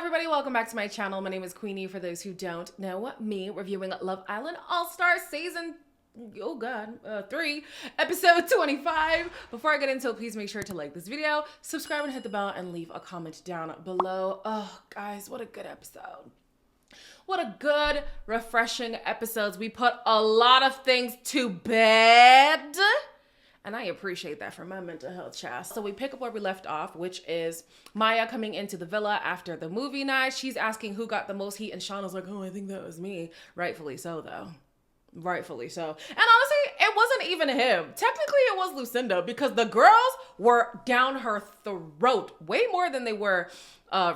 everybody, welcome back to my channel. My name is Queenie, for those who don't know me, reviewing Love Island All-Star Season 3, episode 25. Before I get into it, please make sure to like this video, subscribe and hit the bell, and leave a comment down below. Oh, guys, what a good episode. What a good, refreshing episode. We put a lot of things to bed. And I appreciate that for my mental health, child. So we pick up where we left off, which is Maya coming into the villa after the movie night. She's asking who got the most heat, and Shauna's like, oh, I think that was me. Rightfully so, though. Rightfully so. And honestly, it wasn't even him. Technically, it was Lucinda, because the girls were down her throat way more than they were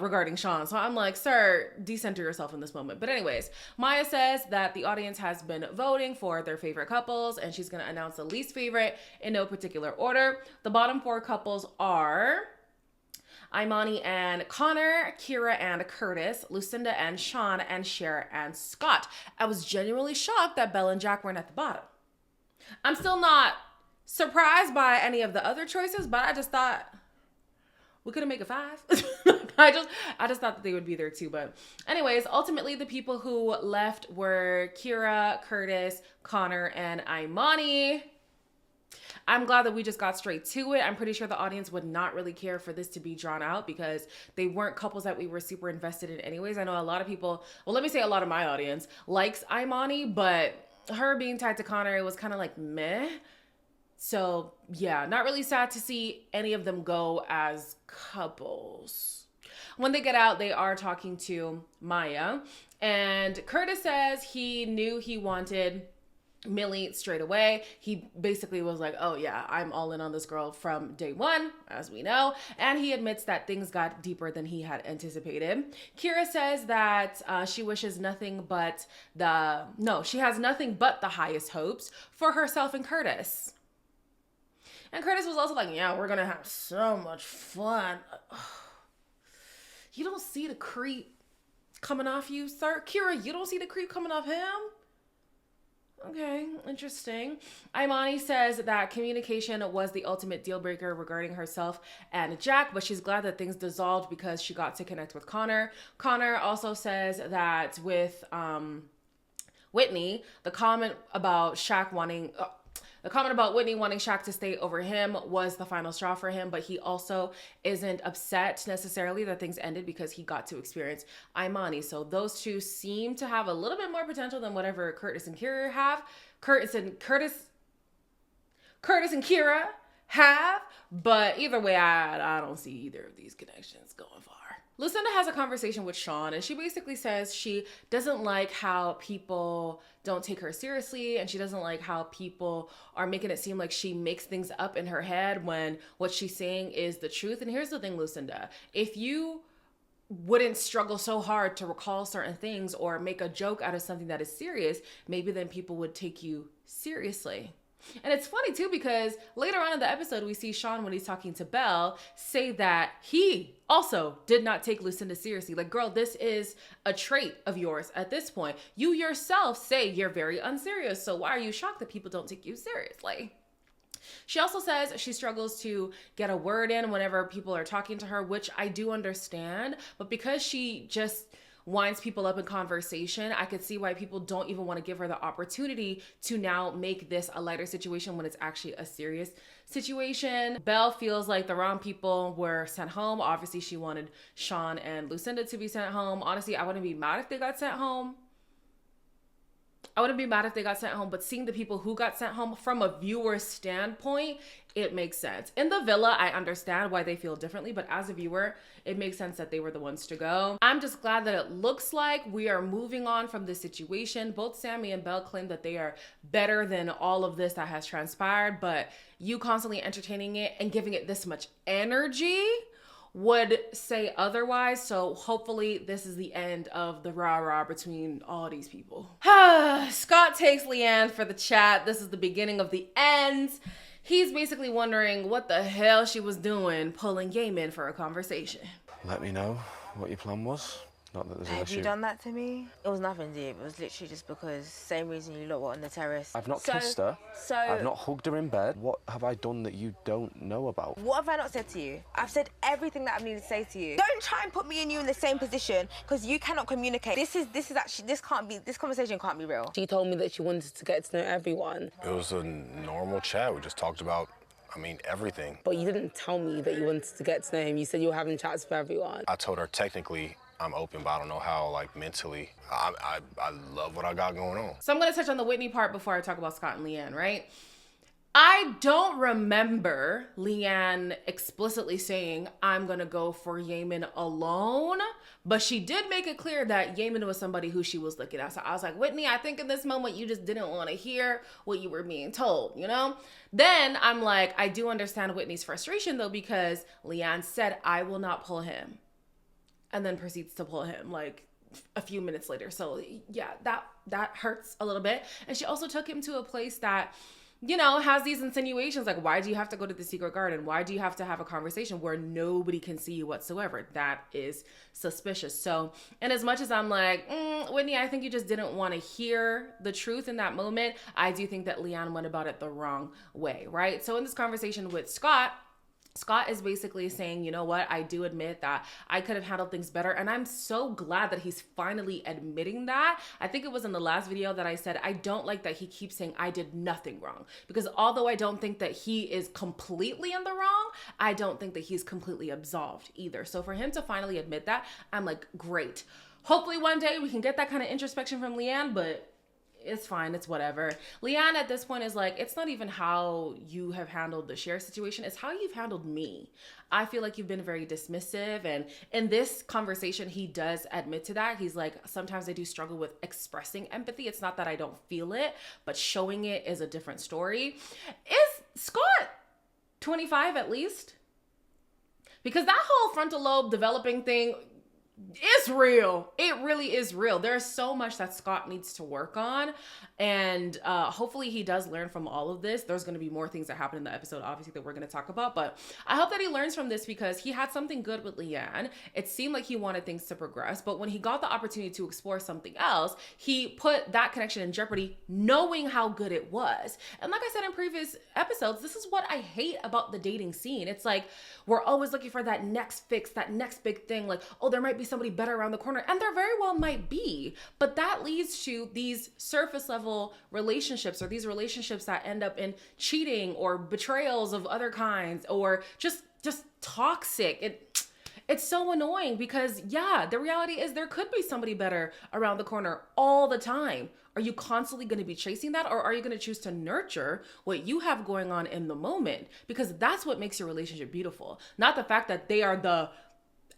regarding Sean. So I'm like, sir, decenter yourself in this moment. But anyways, Maya says that the audience has been voting for their favorite couples, and she's going to announce the least favorite in no particular order. The bottom 4 couples are Imani and Connor, Kira and Curtis, Lucinda and Sean, and Cher and Scott. I was genuinely shocked that Belle and Jack weren't at the bottom. I'm still not surprised by any of the other choices, but I just thought we couldn't make a 5. I just thought that they would be there too. But anyways, ultimately the people who left were Kira, Curtis, Connor, and Imani. I'm glad that we just got straight to it. I'm pretty sure the audience would not really care for this to be drawn out, because they weren't couples that we were super invested in anyways. I know a lot of people, well, let me say a lot of my audience likes Imani, but her being tied to Connor, it was kind of like meh. So yeah, not really sad to see any of them go as couples. When they get out, they are talking to Maya, and Curtis says he knew he wanted Millie straight away. He basically was like, oh yeah, I'm all in on this girl from day one, as we know. And he admits that things got deeper than he had anticipated. Kira says that she wishes nothing but she has nothing but the highest hopes for herself and Curtis. And Curtis was also like, yeah, we're gonna have so much fun. You don't see the creep coming off you, sir? Kira, you don't see the creep coming off him? Okay, interesting. Imani says that communication was the ultimate deal breaker regarding herself and Jack, but she's glad that things dissolved because she got to connect with Connor. Connor also says that with Whitney, the comment about Whitney wanting Shaq to stay over him was the final straw for him, but he also isn't upset necessarily that things ended because he got to experience Imani. So those two seem to have a little bit more potential than whatever Curtis and Kira have. Curtis and Kira have, but either way, I don't see either of these connections going far. Lucinda has a conversation with Sean, and she basically says she doesn't like how people don't take her seriously, and she doesn't like how people are making it seem like she makes things up in her head when what she's saying is the truth. And here's the thing, Lucinda, if you wouldn't struggle so hard to recall certain things or make a joke out of something that is serious, maybe then people would take you seriously. And it's funny too, because later on in the episode, we see Sean, when he's talking to Belle, say that he also did not take Lucinda seriously. Like, girl, this is a trait of yours at this point. You yourself say you're very unserious. So why are you shocked that people don't take you seriously? She also says she struggles to get a word in whenever people are talking to her, which I do understand. But because she just winds people up in conversation, I could see why people don't even want to give her the opportunity to now make this a lighter situation when it's actually a serious situation. Belle feels like the wrong people were sent home. Obviously, she wanted Sean and Lucinda to be sent home. Honestly, I wouldn't be mad if they got sent home. But seeing the people who got sent home from a viewer standpoint, it makes sense. In the villa, I understand why they feel differently, but as a viewer, it makes sense that they were the ones to go. I'm just glad that it looks like we are moving on from this situation. Both Sammy and Belle claim that they are better than all of this that has transpired, but you constantly entertaining it and giving it this much energy would say otherwise. So hopefully this is the end of the rah-rah between all these people. Scott takes Leanne for the chat. This is the beginning of the end. He's basically wondering what the hell she was doing pulling Gaiman for a conversation. Let me know what your plan was. Not that there's an Have issue. you done that to me? It was nothing deep. It was literally just because same reason you lot were on the terrace. I've not kissed her. I've not hugged her in bed. What have I done that you don't know about? What have I not said to you? I've said everything that I've needed to say to you. Don't try and put me and you in the same position because you cannot communicate. This conversation can't be real. She told me that she wanted to get to know everyone. It was a normal chat. We just talked about, everything. But you didn't tell me that you wanted to get to know him. You said you were having chats with everyone. I told her technically I'm open, but I don't know how, mentally. I love what I got going on. So I'm going to touch on the Whitney part before I talk about Scott and Leanne, right? I don't remember Leanne explicitly saying, I'm going to go for Yemen alone. But she did make it clear that Yemen was somebody who she was looking at. So I was like, Whitney, I think in this moment you just didn't want to hear what you were being told, you know? Then I'm like, I do understand Whitney's frustration though, because Leanne said, I will not pull him. And then proceeds to pull him like a few minutes later. So yeah, that hurts a little bit. And she also took him to a place that, has these insinuations like, why do you have to go to the secret garden? Why do you have to have a conversation where nobody can see you whatsoever? That is suspicious. So, and as much as I'm like, Whitney, I think you just didn't want to hear the truth in that moment, I do think that Leanne went about it the wrong way, right? So in this conversation with Scott is basically saying, you know what, I do admit that I could have handled things better. And I'm so glad that he's finally admitting that. I think it was in the last video that I said, I don't like that he keeps saying I did nothing wrong. Because although I don't think that he is completely in the wrong, I don't think that he's completely absolved either. So for him to finally admit that, I'm like, great. Hopefully one day we can get that kind of introspection from Leanne, but it's fine. It's whatever. Leanne at this point is like, it's not even how you have handled the share situation. It's how you've handled me. I feel like you've been very dismissive. And in this conversation, he does admit to that. He's like, sometimes I do struggle with expressing empathy. It's not that I don't feel it, but showing it is a different story. Is Scott 25 at least? Because that whole frontal lobe developing thing, it's real. It really is real. There's so much that Scott needs to work on. And hopefully he does learn from all of this. There's going to be more things that happen in the episode, obviously, that we're going to talk about. But I hope that he learns from this because he had something good with Leanne. It seemed like he wanted things to progress. But when he got the opportunity to explore something else, he put that connection in jeopardy, knowing how good it was. And like I said in previous episodes, this is what I hate about the dating scene. It's like we're always looking for that next fix, that next big thing. Like, oh, there might be somebody better around the corner, and there very well might be, but that leads to these surface level relationships, or these relationships that end up in cheating or betrayals of other kinds, or just toxic. It's so annoying because yeah, the reality is there could be somebody better around the corner all the time. Are you constantly going to be chasing that, or are you going to choose to nurture what you have going on in the moment? Because that's what makes your relationship beautiful, not the fact that they are the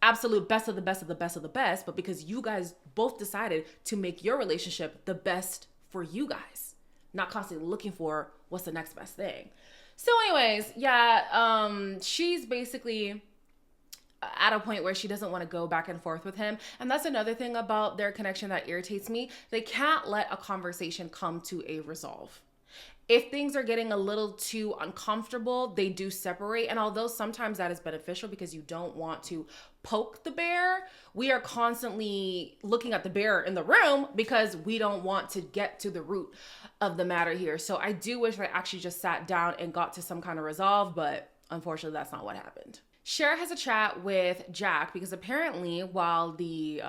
absolute best of the best of the best of the best, but because you guys both decided to make your relationship the best for you guys, not constantly looking for what's the next best thing. So anyways, yeah, she's basically at a point where she doesn't want to go back and forth with him. And that's another thing about their connection that irritates me. They can't let a conversation come to a resolve. If things are getting a little too uncomfortable, they do separate. And although sometimes that is beneficial because you don't want to poke the bear, we are constantly looking at the bear in the room because we don't want to get to the root of the matter here. So I do wish I actually just sat down and got to some kind of resolve, but unfortunately that's not what happened. Cher has a chat with Jack because apparently while the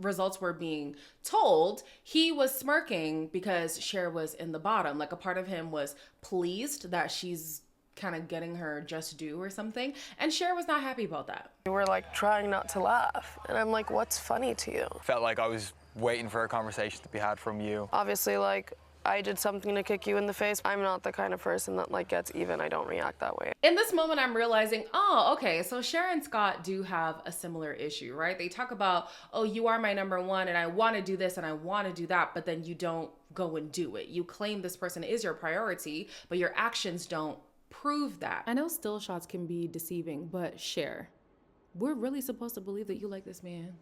results were being told, he was smirking because Cher was in the bottom. Like a part of him was pleased that she's kind of getting her just due or something. And Cher was not happy about that. You were like trying not to laugh. And I'm like, what's funny to you? Felt like I was waiting for a conversation to be had from you. Obviously, like, I did something to kick you in the face. I'm not the kind of person that like gets even. I don't react that way. In this moment, I'm realizing, oh, okay, so Cher and Scott do have a similar issue, right? They talk about, oh, you are my number one and I want to do this and I want to do that, but then you don't go and do it. You claim this person is your priority, but your actions don't prove that. I know still shots can be deceiving, but Cher, we're really supposed to believe that you like this man.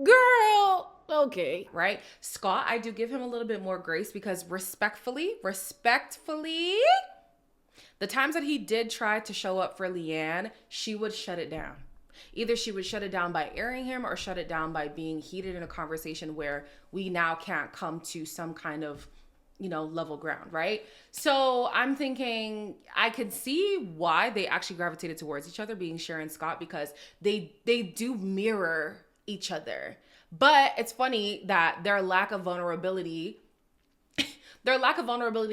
Girl, okay, right? Scott, I do give him a little bit more grace because respectfully, the times that he did try to show up for Leanne, she would shut it down. Either she would shut it down by airing him or shut it down by being heated in a conversation where we now can't come to some kind of, level ground, right? So I'm thinking I could see why they actually gravitated towards each other, being Cher and Scott, because they do mirror each other. But it's funny that their lack of vulnerability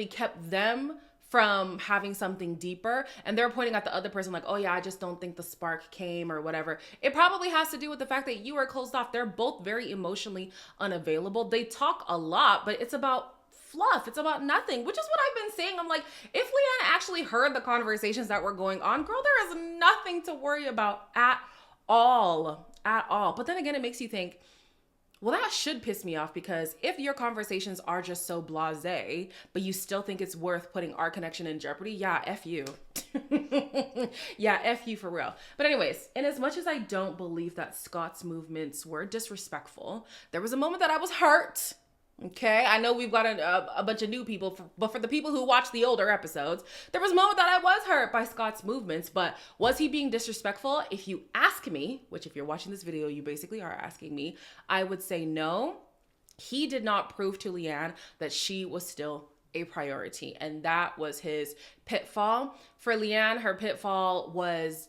kept them from having something deeper, and they're pointing at the other person like, oh yeah, I just don't think the spark came or whatever. It probably has to do with the fact that you are closed off. They're both very emotionally unavailable. They talk a lot, but it's about fluff. It's about nothing, which is what I've been saying. I'm like, if Leanne actually heard the conversations that were going on, girl, there is nothing to worry about at all. But then again, it makes you think, well, that should piss me off, because if your conversations are just so blasé, but you still think it's worth putting our connection in jeopardy, yeah, F you. Yeah, F you for real. But anyways, in as much as I don't believe that Scott's movements were disrespectful, there was a moment that I was hurt. Okay, I know we've got a bunch of new people, but for the people who watch the older episodes, there was a moment that I was hurt by Scott's movements. But was he being disrespectful? If you ask me, which if you're watching this video, you basically are asking me, I would say no. He did not prove to Leanne that she was still a priority, and that was his pitfall. For Leanne, her pitfall was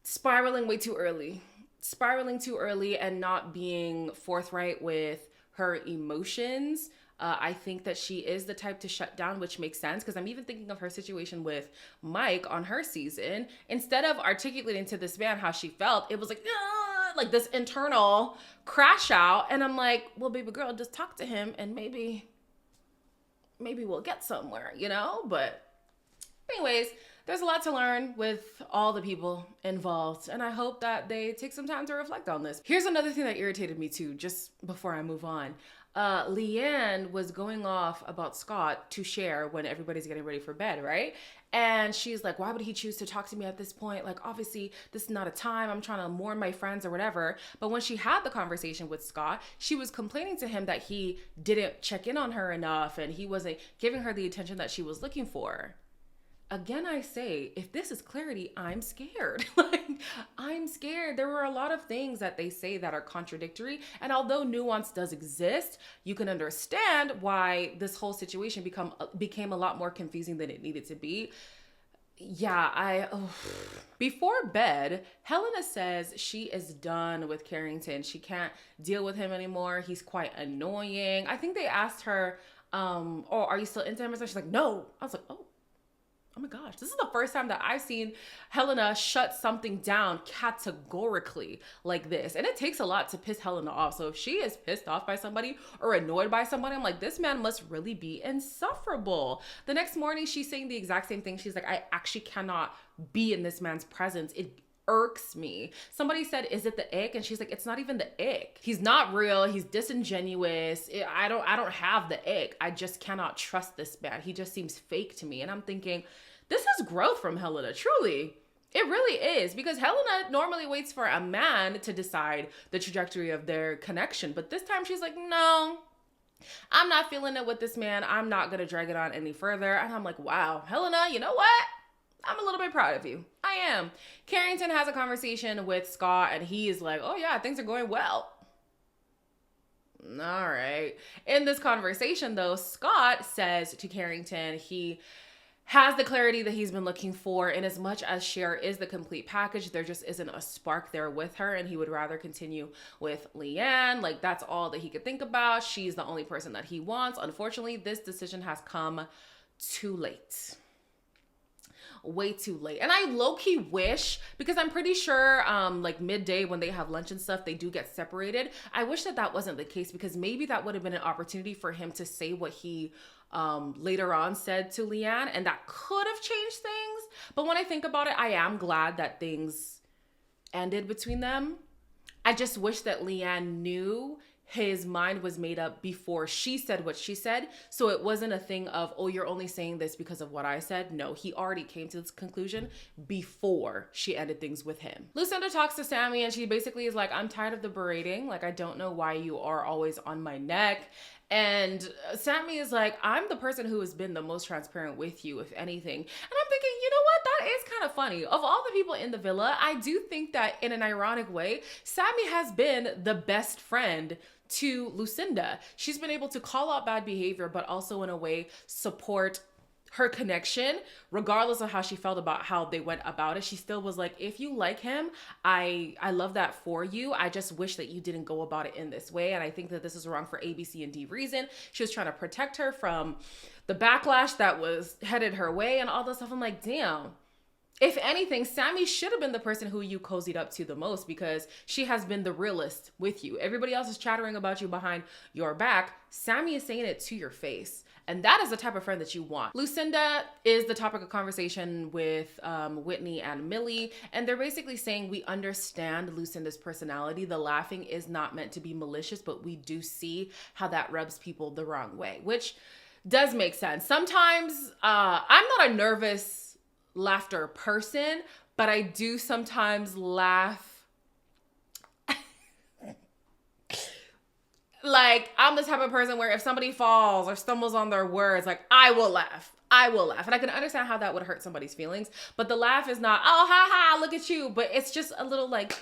spiraling way too early. Spiraling too early and not being forthright with her emotions. I think that she is the type to shut down, which makes sense, because I'm even thinking of her situation with Mike on her season. Instead of articulating to this man how she felt, it was like this internal crash out. And I'm like, well, baby girl, just talk to him and maybe we'll get somewhere, But anyways, there's a lot to learn with all the people involved, and I hope that they take some time to reflect on this. Here's another thing that irritated me too, just before I move on. Leanne was going off about Scott to Cher when everybody's getting ready for bed, right? And she's like, why would he choose to talk to me at this point? Like, obviously, this is not a time. I'm trying to mourn my friends or whatever. But when she had the conversation with Scott, she was complaining to him that he didn't check in on her enough and he wasn't giving her the attention that she was looking for. Again, I say, if this is clarity, I'm scared. I'm scared. There were a lot of things that they say that are contradictory. And although nuance does exist, you can understand why this whole situation became a lot more confusing than it needed to be. Yeah, before bed, Helena says she is done with Carrington. She can't deal with him anymore. He's quite annoying. I think they asked her, oh, are you still into him? And she's like, no. I was like, oh my gosh, this is the first time that I've seen Helena shut something down categorically like this. And it takes a lot to piss Helena off. So if she is pissed off by somebody or annoyed by somebody, I'm like, this man must really be insufferable. The next morning, she's saying the exact same thing. She's like, I actually cannot be in this man's presence. It irks me. Somebody said, is it the ick? And she's like, it's not even the ick. He's not real. He's disingenuous. I don't have the ick. I just cannot trust this man. He just seems fake to me. And I'm thinking, this is growth from Helena. Truly. It really is, because Helena normally waits for a man to decide the trajectory of their connection. But this time she's like, no, I'm not feeling it with this man. I'm not going to drag it on any further. And I'm like, wow, Helena, you know what? I'm a little bit proud of you. I am. Carrington has a conversation with Scott and he is like, oh yeah, things are going well. All right. In this conversation though, Scott says to Carrington, he has the clarity that he's been looking for. In as much as Cher is the complete package, there just isn't a spark there with her, and he would rather continue with Leanne. Like, that's all that he could think about. She's the only person that he wants. Unfortunately, this decision has come too late. Way too late. And I low-key wish, because I'm pretty sure like midday when they have lunch and stuff, they do get separated. I wish that wasn't the case, because maybe that would have been an opportunity for him to say what he later on said to Leanne, and that could have changed things. But when I think about it, I am glad that things ended between them. I just wish that Leanne knew his mind was made up before she said what she said. So it wasn't a thing of, oh, you're only saying this because of what I said. No, he already came to this conclusion before she ended things with him. Lucinda talks to Sammy and she basically is like, I'm tired of the berating. Like, I don't know why you are always on my neck. And Sammy is like, I'm the person who has been the most transparent with you, if anything. And I'm thinking, you know what? is kind of funny. Of all the people in the villa, I do think that in an ironic way, Sammy has been the best friend to Lucinda. She's been able to call out bad behavior, but also in a way support her connection, regardless of how she felt about how they went about it. She still was like, if you like him, I love that for you. I just wish that you didn't go about it in this way. And I think that this is wrong for A, B, C, and D reason. She was trying to protect her from the backlash that was headed her way and all this stuff. I'm like, damn. If anything, Sammy should have been the person who you cozied up to the most, because she has been the realist with you. Everybody else is chattering about you behind your back. Sammy is saying it to your face. And that is the type of friend that you want. Lucinda is the topic of conversation with Whitney and Millie. And they're basically saying, we understand Lucinda's personality. The laughing is not meant to be malicious, but we do see how that rubs people the wrong way, which does make sense. Sometimes I'm not a nervous laughter person, but I do sometimes laugh. Like, I'm the type of person where if somebody falls or stumbles on their words, like, I will laugh. I will laugh. And I can understand how that would hurt somebody's feelings. But the laugh is not, oh, ha, ha, look at you. But it's just a little like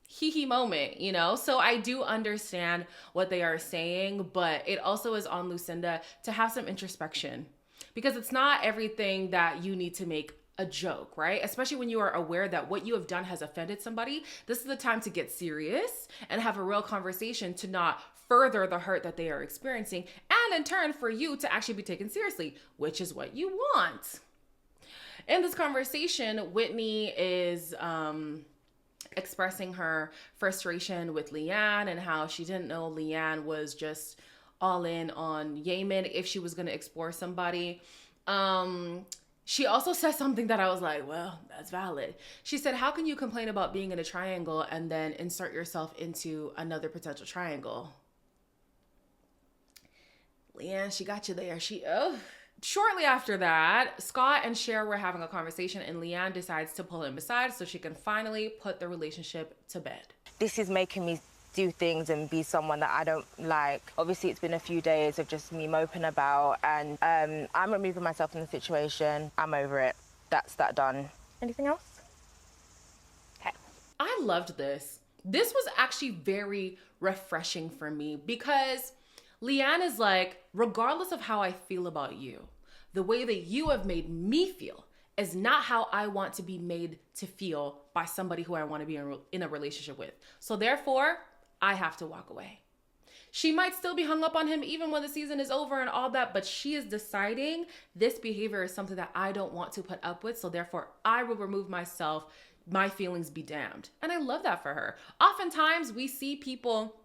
hee-hee moment, you know? So I do understand what they are saying. But it also is on Lucinda to have some introspection. Because it's not everything that you need to make a joke, right? Especially when you are aware that what you have done has offended somebody. This is the time to get serious and have a real conversation to not further the hurt that they are experiencing, and in turn for you to actually be taken seriously, which is what you want. In this conversation, Whitney is expressing her frustration with Leanne and how she didn't know Leanne was just all in on Yemen if she was going to explore somebody. She also said something that I was like, well, that's valid. She said, how can you complain about being in a triangle and then insert yourself into another potential triangle? Leanne, she got you there. Shortly after that, Scott and Cher were having a conversation and Leanne decides to pull him aside so she can finally put the relationship to bed. This is making me do things and be someone that I don't like. Obviously, it's been a few days of just me moping about, and I'm removing myself from the situation. I'm over it. That's that done. Anything else? Okay. I loved this. This was actually very refreshing for me because Leanne is like, regardless of how I feel about you, the way that you have made me feel is not how I want to be made to feel by somebody who I want to be in a relationship with. So therefore, I have to walk away. She might still be hung up on him even when the season is over and all that, but she is deciding this behavior is something that I don't want to put up with. So therefore, I will remove myself, my feelings be damned. And I love that for her. Oftentimes, we see people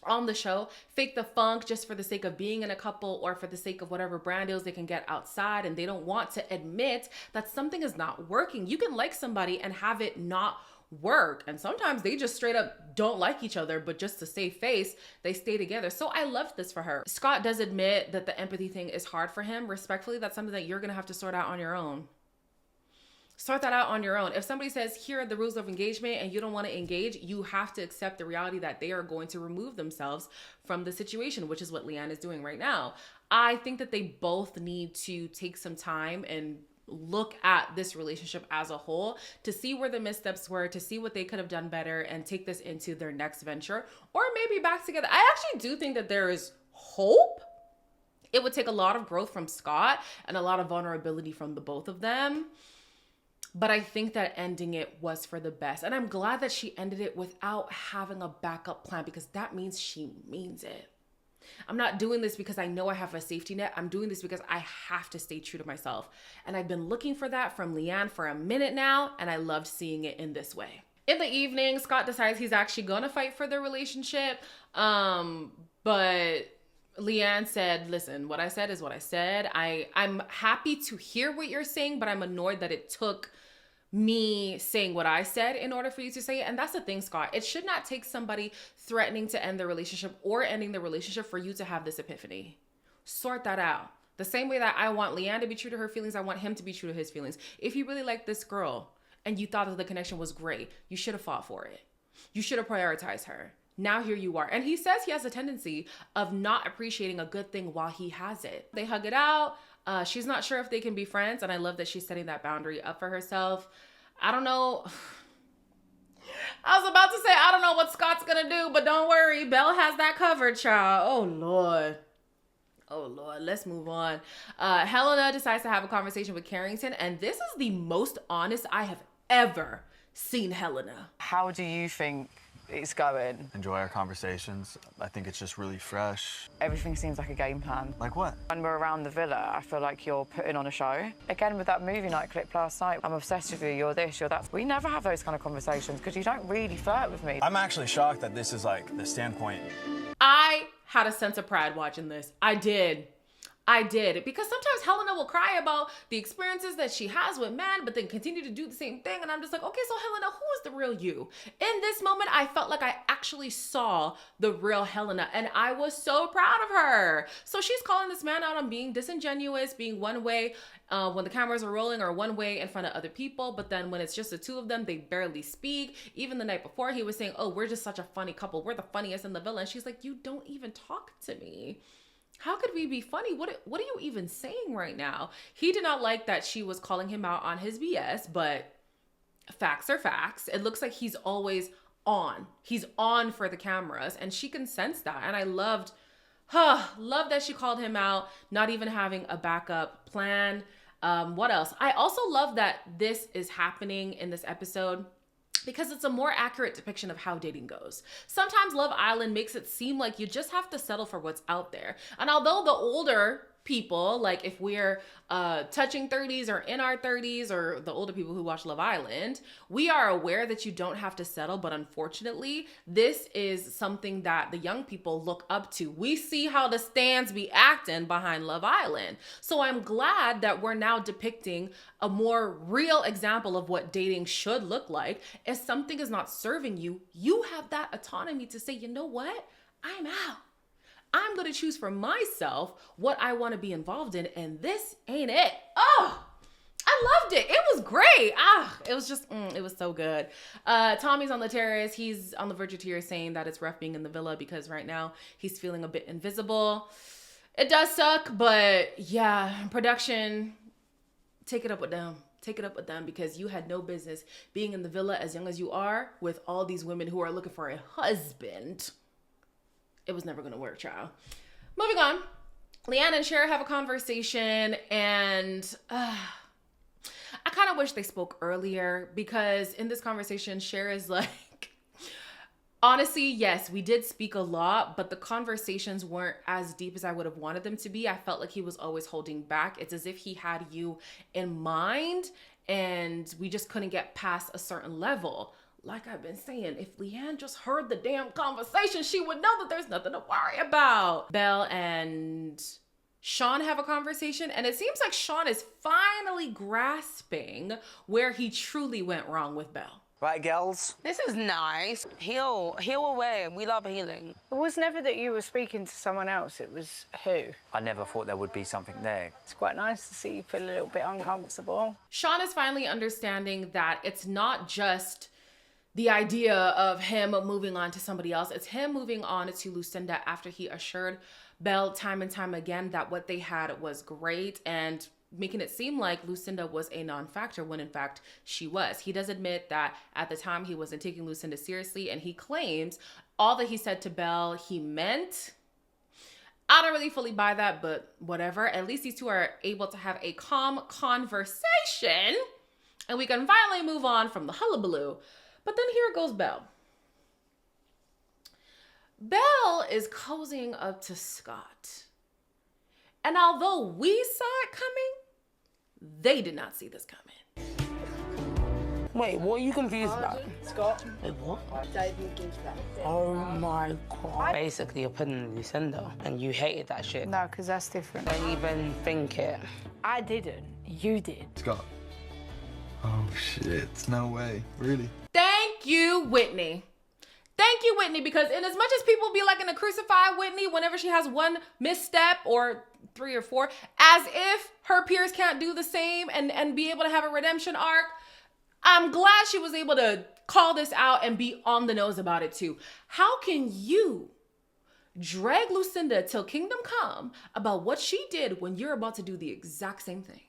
on the show fake the funk just for the sake of being in a couple or for the sake of whatever brand deals they can get outside, and they don't want to admit that something is not working. You can like somebody and have it not work, and sometimes they just straight up don't like each other, but just to save face they stay together. So I love this for her. Scott does admit that the empathy thing is hard for him. Respectfully, that's something that you're gonna have to sort out on your own. Sort that out on your own. If somebody says, here are the rules of engagement, and you don't want to engage, you have to accept the reality that they are going to remove themselves from the situation, which is what Leanne is doing right now. I think that they both need to take some time and look at this relationship as a whole to see where the missteps were, to see what they could have done better, and take this into their next venture, or maybe back together. I actually do think that there is hope. It would take a lot of growth from Scott and a lot of vulnerability from the both of them. But I think that ending it was for the best. And I'm glad that she ended it without having a backup plan, because that means she means it. I'm not doing this because I know I have a safety net. I'm doing this because I have to stay true to myself. And I've been looking for that from Leanne for a minute now, and I loved seeing it in this way. In the evening, Scott decides he's actually gonna fight for their relationship. But Leanne said, listen, what I said is what I said. I'm happy to hear what you're saying, but I'm annoyed that it took me saying what I said in order for you to say it. And that's the thing, Scott. It should not take somebody threatening to end the relationship or ending the relationship for you to have this epiphany. Sort that out. The same way that I want Leanne to be true to her feelings, I want him to be true to his feelings. If you really like this girl and you thought that the connection was great, you should have fought for it. You should have prioritized her. Now here you are. And he says he has a tendency of not appreciating a good thing while he has it. They hug it out. She's not sure if they can be friends, and I love that she's setting that boundary up for herself. I don't know. I was about to say, I don't know what Scott's gonna do, but don't worry. Belle has that covered, child. Oh, Lord. Oh, Lord. Let's move on. Helena decides to have a conversation with Carrington, and this is the most honest I have ever seen Helena. How do you think it's going? Enjoy our conversations. I think it's just really fresh. Everything seems like a game plan. Like what? When we're around the villa, I feel like you're putting on a show. Again, with that movie night clip last night, I'm obsessed with you, you're this, you're that. We never have those kind of conversations because you don't really flirt with me. I'm actually shocked that this is like the standpoint. I had a sense of pride watching this. I did. Because sometimes Helena will cry about the experiences that she has with men, but then continue to do the same thing. And I'm just like, okay, so Helena, who is the real you? In this moment, I felt like I actually saw the real Helena, and I was so proud of her. So she's calling this man out on being disingenuous, being one way when the cameras are rolling, or one way in front of other people. But then when it's just the two of them, they barely speak. Even the night before, he was saying, oh, we're just such a funny couple. We're the funniest in the villa. And she's like, you don't even talk to me. How could we be funny? What are you even saying right now? He did not like that she was calling him out on his BS, but facts are facts. It looks like he's always on. He's on for the cameras, and she can sense that. And I loved that she called him out, not even having a backup plan. What else? I also love that this is happening in this episode, because it's a more accurate depiction of how dating goes. Sometimes Love Island makes it seem like you just have to settle for what's out there. And although the older people, like if we're touching 30s or in our 30s, or the older people who watch Love Island, we are aware that you don't have to settle. But unfortunately, this is something that the young people look up to. We see how the stands be acting behind Love Island. So I'm glad that we're now depicting a more real example of what dating should look like. If something is not serving you, you have that autonomy to say, you know what? I'm out. I'm going to choose for myself what I want to be involved in, and this ain't it. Oh, I loved it. It was great. It was just, it was so good. Tommy's on the terrace. He's on the verge of tears, saying that it's rough being in the villa because right now he's feeling a bit invisible. It does suck, but yeah, production, take it up with them. Take it up with them, because you had no business being in the villa as young as you are with all these women who are looking for a husband. It was never going to work, child. Moving on. Leanne and Cher have a conversation, and I kind of wish they spoke earlier, because in this conversation, Cher is like, honestly, yes, we did speak a lot, but the conversations weren't as deep as I would have wanted them to be. I felt like he was always holding back. It's as if he had you in mind, and we just couldn't get past a certain level. Like I've been saying, if Leanne just heard the damn conversation, she would know that there's nothing to worry about. Belle and Sean have a conversation, and it seems like Sean is finally grasping where he truly went wrong with Belle. Right, girls? This is nice. Heal away. We love healing. It was never that you were speaking to someone else. It was who. I never thought there would be something there. It's quite nice to see you feel a little bit uncomfortable. Sean is finally understanding that it's not just the idea of him moving on to somebody else. It's him moving on to Lucinda after he assured Belle time and time again that what they had was great, and making it seem like Lucinda was a non-factor when in fact she was. He does admit that at the time he wasn't taking Lucinda seriously, and he claims all that he said to Belle he meant. I don't really fully buy that, but whatever. At least these two are able to have a calm conversation, and we can finally move on from the hullabaloo. But then here goes Belle. Belle is cozying up to Scott. And although we saw it coming, they did not see this coming. Wait, what are you confused about? Scott. Wait, what? Dave looked into that. Oh my God. Basically, you're putting Lucinda, and you hated that shit. No, because that's different. Don't even think it. I didn't. You did. Scott. Oh shit, no way, really? Thank you, Whitney. Thank you, Whitney, because in as much as people be liking to crucify Whitney whenever she has one misstep or 3 or 4, as if her peers can't do the same and be able to have a redemption arc, I'm glad she was able to call this out and be on the nose about it too. How can you drag Lucinda till kingdom come about what she did when you're about to do the exact same thing.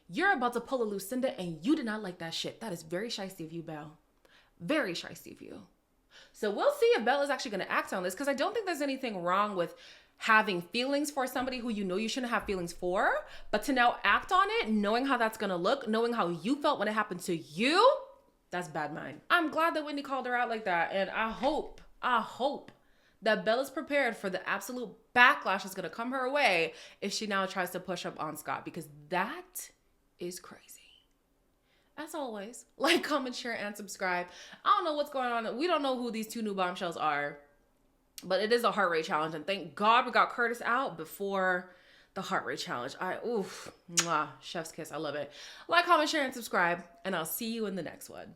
You're about to pull a Lucinda and you did not like that shit. That is very shiesty of you, Belle. Very shiesty of you. So we'll see if Belle is actually going to act on this, because I don't think there's anything wrong with having feelings for somebody who you know you shouldn't have feelings for, but to now act on it, knowing how that's going to look, knowing how you felt when it happened to you, that's bad mind. I'm glad that Whitney called her out like that, and I hope that Belle is prepared for the absolute backlash that's going to come her way if she now tries to push up on Scott, because that is crazy. As always, like, comment, share, and subscribe. I don't know what's going on. We don't know who these two new bombshells are, but it is a heart rate challenge. And thank God we got Curtis out before the heart rate challenge. Chef's kiss. I love it. Like, comment, share, and subscribe. And I'll see you in the next one.